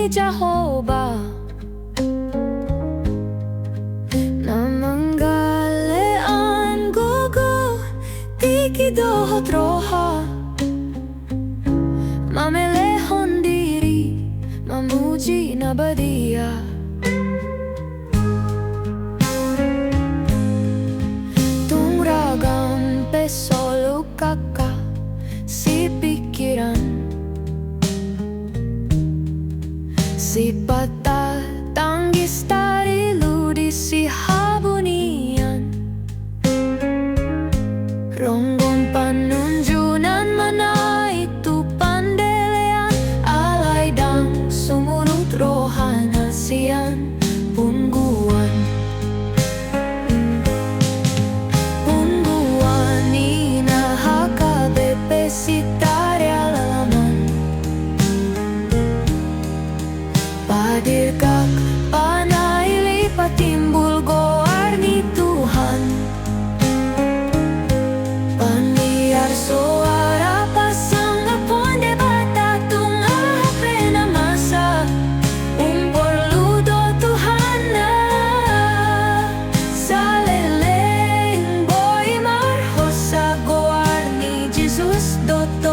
Jehovah na manggalean gogo tikidohot roha mamelehon diri mamuji na badia tungragam pesolo kaka si pikiran si pata tanggis tari ludi si habunian ronggon panunjunan mana itu pandelean alay dang sumunod rohana siyan Punguan Punguan Ina HKBP Sitarealaman Padirkak panailipat timbul goar ni Tuhan Paniar suara pasang apon debata tunga pena masa umporludo Tuhan na saleleng boy marhosa goar ni Jesus doto